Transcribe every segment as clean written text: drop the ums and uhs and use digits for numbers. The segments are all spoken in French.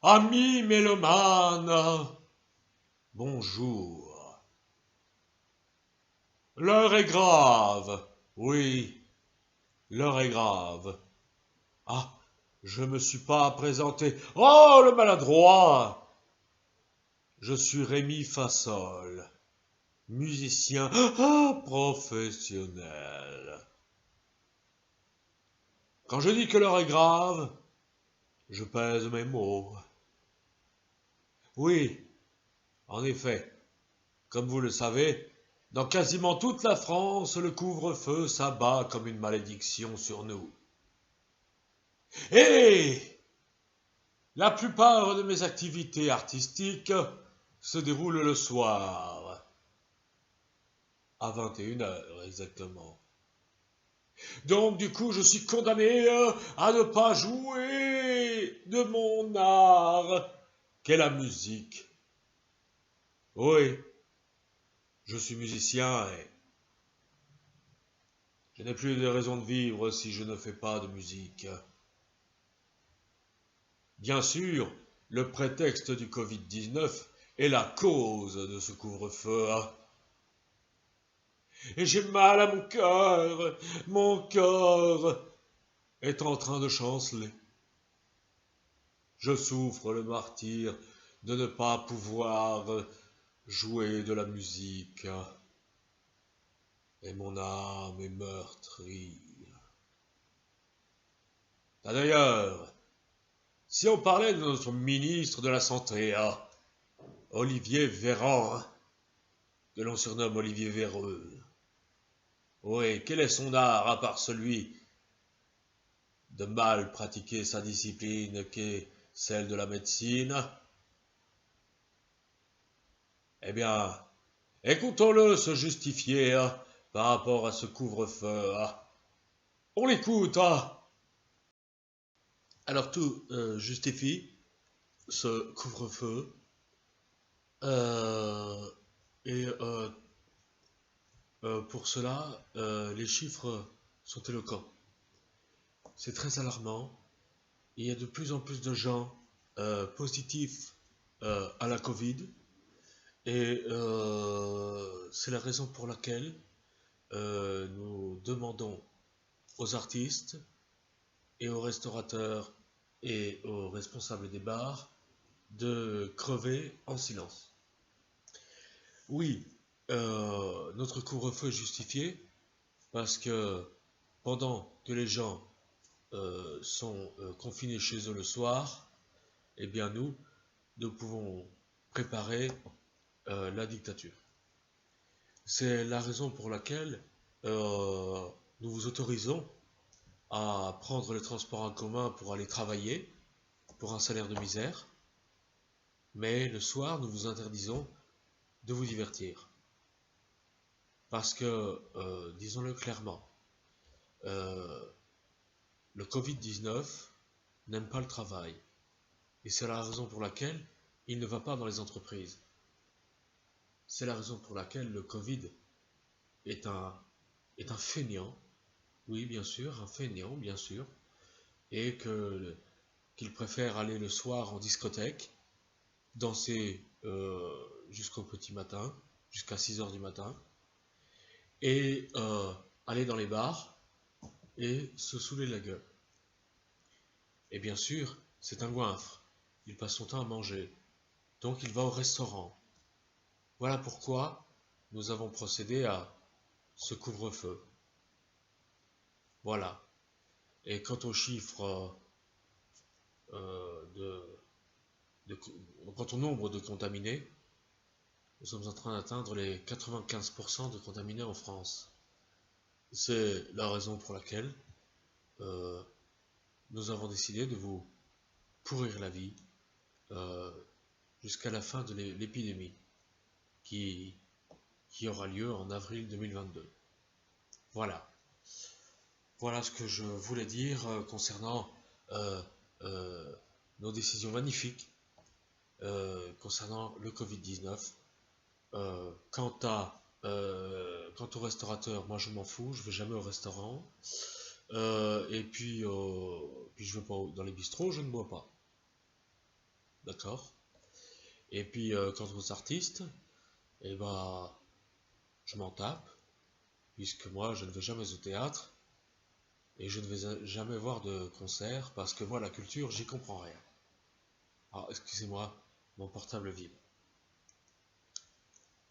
Amis mélomanes, bonjour. L'heure est grave, oui, l'heure est grave. Ah, je me suis pas présenté. Oh, le maladroit! Je suis Rémi Fassol, musicien professionnel. Quand je dis que l'heure est grave, je pèse mes mots. Oui, en effet, comme vous le savez, dans quasiment toute la France, le couvre-feu s'abat comme une malédiction sur nous. Et la plupart de mes activités artistiques se déroulent le soir, à 21h exactement. Donc du coup, je suis condamné à ne pas jouer de mon art, qu'est la musique. Oui, je suis musicien et je n'ai plus de raison de vivre si je ne fais pas de musique. Bien sûr, le prétexte du Covid-19 est la cause de ce couvre-feu. Et j'ai mal à mon cœur est en train de chanceler. Je souffre le martyre de ne pas pouvoir jouer de la musique. Et mon âme est meurtrie. Ah, d'ailleurs, si on parlait de notre ministre de la Santé, Olivier Véran, que l'on surnomme Olivier Véreux. Oui, quel est son art à part celui de mal pratiquer sa discipline qu'est celle de la médecine? Eh bien, écoutons-le se justifier par rapport à ce couvre-feu. On l'écoute. Alors tout justifie ce couvre-feu euh, et pour cela, les chiffres sont éloquents. C'est très alarmant. Il y a de plus en plus de gens positifs à la Covid. Et c'est la raison pour laquelle nous demandons aux artistes et aux restaurateurs et aux responsables des bars de crever en silence. Oui, notre couvre-feu est justifié parce que pendant que les gens sont confinés chez eux le soir, eh bien nous pouvons préparer la dictature. C'est la raison pour laquelle nous vous autorisons à prendre les transports en commun pour aller travailler pour un salaire de misère, mais le soir, nous vous interdisons de vous divertir. Parce que, disons-le clairement, euh, le Covid-19 n'aime pas le travail. Et c'est la raison pour laquelle il ne va pas dans les entreprises. C'est la raison pour laquelle le Covid est un feignant, oui bien sûr, un feignant bien sûr, et qu'il préfère aller le soir en discothèque, danser jusqu'au petit matin, jusqu'à 6h du matin, et aller dans les bars et se saouler la gueule. Et bien sûr, c'est un goinfre, il passe son temps à manger, donc il va au restaurant. Voilà pourquoi nous avons procédé à ce couvre-feu. Voilà. Et quant aux chiffres quant au nombre de contaminés, nous sommes en train d'atteindre les 95% de contaminés en France. C'est la raison pour laquelle euh, nous avons décidé de vous pourrir la vie euh, jusqu'à la fin de l'épidémie qui, qui aura lieu en avril 2022. Voilà. Voilà ce que je voulais dire concernant euh, euh, nos décisions magnifiques concernant le Covid-19. Quant au restaurateur, moi je m'en fous, je vais jamais au restaurant. Et puis je vais pas dans les bistrots, je ne bois pas. d'accord? Et puis, quant aux artistes, eh ben, je m'en tape, puisque moi, je ne vais jamais au théâtre, et je ne vais jamais voir de concert, parce que moi, la culture, j'y comprends rien. Ah, excusez-moi, mon portable vibre.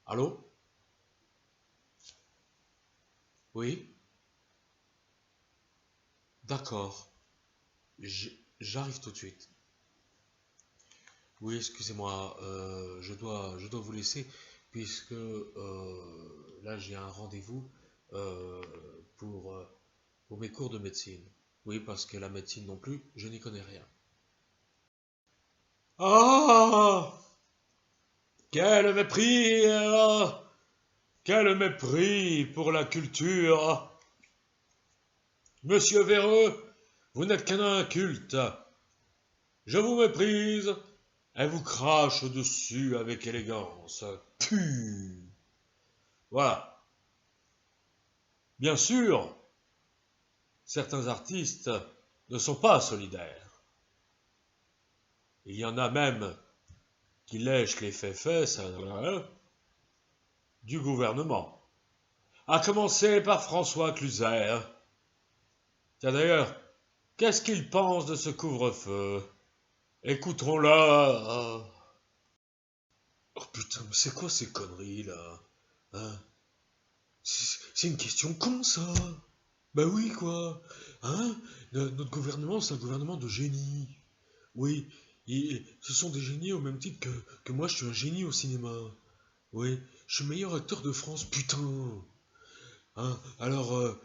Allô? Oui? D'accord. J'arrive tout de suite. Oui, excusez-moi, je dois vous laisser, puisque là, j'ai un rendez-vous euh, pour, euh, pour mes cours de médecine. Oui, parce que la médecine non plus, je n'y connais rien. Ah! Quel mépris! Quel mépris pour la culture! Monsieur Véreux, vous n'êtes qu'un inculte. Je vous méprise et vous crache dessus avec élégance. Puh. Voilà. Bien sûr, certains artistes ne sont pas solidaires. Il y en a même qui lèchent les fesses du gouvernement. À commencer par François Cluzet. Tiens d'ailleurs, qu'est-ce qu'il pense de ce couvre-feu? Écoutons-le. Oh putain, mais c'est quoi ces conneries là? Hein? C'est une question con ça. Bah oui quoi. Hein? Notre gouvernement, c'est un gouvernement de génie. Oui, ce sont des génies au même titre que moi, je suis un génie au cinéma. Oui, je suis meilleur acteur de France, putain. Hein? Alors,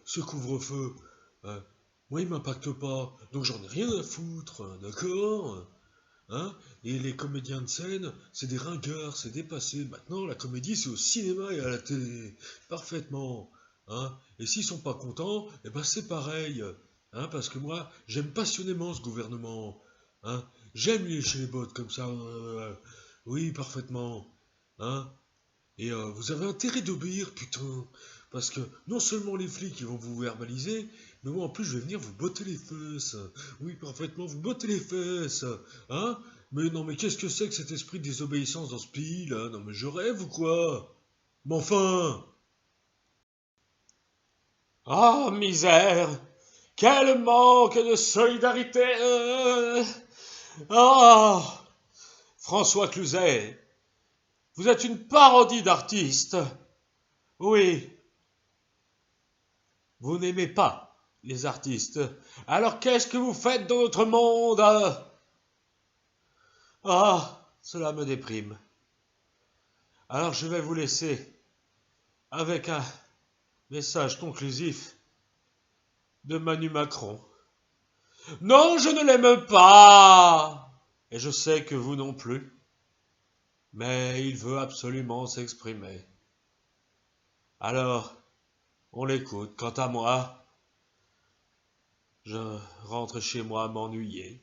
ce couvre-feu, euh, moi, il m'impacte pas, donc j'en ai rien à foutre, hein, d'accord? Hein? Et les comédiens de scène, c'est des ringards, c'est dépassé. Maintenant, la comédie, c'est au cinéma et à la télé. Parfaitement. Hein? Et s'ils sont pas contents, eh ben c'est pareil. Hein? Parce que moi, j'aime passionnément ce gouvernement. Hein? J'aime lécher les bottes comme ça. Oui, parfaitement. Hein? Et vous avez intérêt d'obéir, putain. Parce que non seulement les flics ils vont vous verbaliser, mais moi en plus je vais venir vous botter les fesses. Oui, parfaitement, vous botter les fesses. Hein? Mais non, mais qu'est-ce que c'est que cet esprit de désobéissance dans ce pays là? Non, mais je rêve ou quoi? Mais enfin! Ah, misère! Quel manque de solidarité! Ah! François Cluzet, vous êtes une parodie d'artiste. Oui, vous n'aimez pas les artistes. Alors qu'est-ce que vous faites dans notre monde? Ah, cela me déprime. Alors je vais vous laisser avec un message conclusif de Manu Macron. Non, je ne l'aime pas. Et je sais que vous non plus. Mais il veut absolument s'exprimer. Alors, on l'écoute. Quant à moi, je rentre chez moi m'ennuyer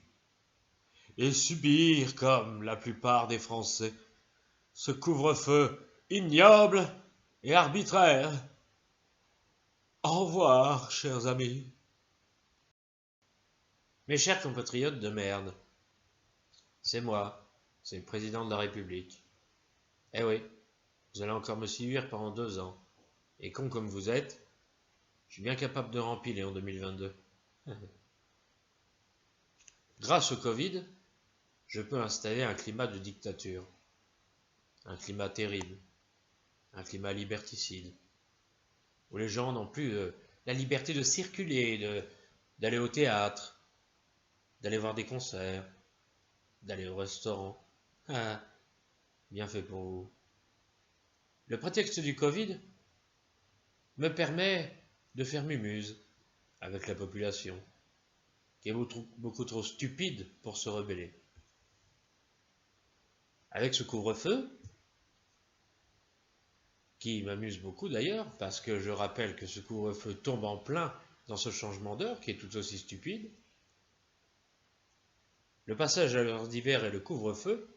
et subir, comme la plupart des Français, ce couvre-feu ignoble et arbitraire. Au revoir, chers amis. Mes chers compatriotes de merde, c'est moi, c'est le président de la République. Eh oui, vous allez encore me suivre pendant 2 ans. Et con comme vous êtes, je suis bien capable de rempiler en 2022. Grâce au Covid, je peux installer un climat de dictature, un climat terrible, un climat liberticide, où les gens n'ont plus la liberté de circuler, d'aller au théâtre, d'aller voir des concerts, d'aller au restaurant. Ah, bien fait pour vous. Le prétexte du Covid me permet de faire mumuse avec la population, qui est beaucoup trop stupide pour se rebeller. Avec ce couvre-feu, qui m'amuse beaucoup d'ailleurs, parce que je rappelle que ce couvre-feu tombe en plein dans ce changement d'heure, qui est tout aussi stupide, le passage à l'heure d'hiver et le couvre-feu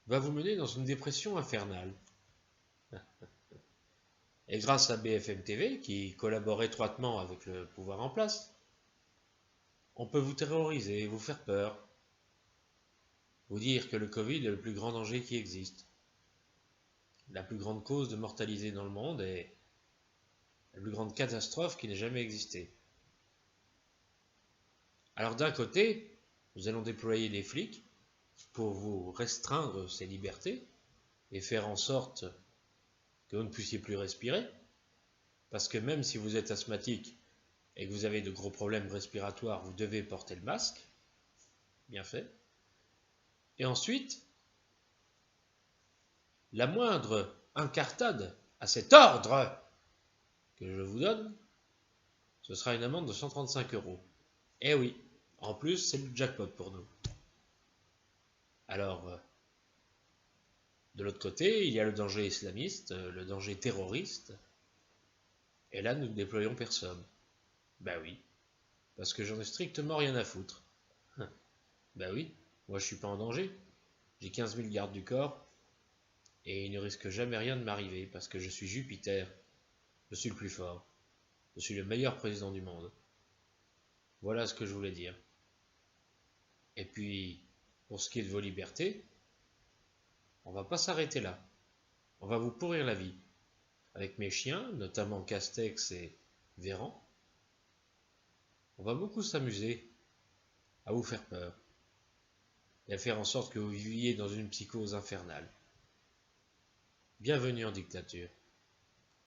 va vous mener dans une dépression infernale. Et grâce à BFM TV, qui collabore étroitement avec le pouvoir en place, on peut vous terroriser et vous faire peur. vous dire que le Covid est le plus grand danger qui existe, la plus grande cause de mortalité dans le monde et la plus grande catastrophe qui n'ait jamais existé. Alors d'un côté, nous allons déployer des flics pour vous restreindre ces libertés et faire en sorte que vous ne puissiez plus respirer, parce que même si vous êtes asthmatique et que vous avez de gros problèmes respiratoires, vous devez porter le masque, bien fait. Et ensuite, la moindre incartade à cet ordre que je vous donne, ce sera une amende de 135 €. Eh oui, en plus, c'est le jackpot pour nous. Alors, de l'autre côté, il y a le danger islamiste, le danger terroriste, et là, nous ne déployons personne. Ben oui, parce que j'en ai strictement rien à foutre. Ben oui, moi je suis pas en danger. J'ai 15 000 gardes du corps, et il ne risque jamais rien de m'arriver, parce que je suis Jupiter, je suis le plus fort, je suis le meilleur président du monde. Voilà ce que je voulais dire. Et puis, pour ce qui est de vos libertés, on va pas s'arrêter là. On va vous pourrir la vie. Avec mes chiens, notamment Castex et Véran, on va beaucoup s'amuser à vous faire peur et à faire en sorte que vous viviez dans une psychose infernale. Bienvenue en dictature.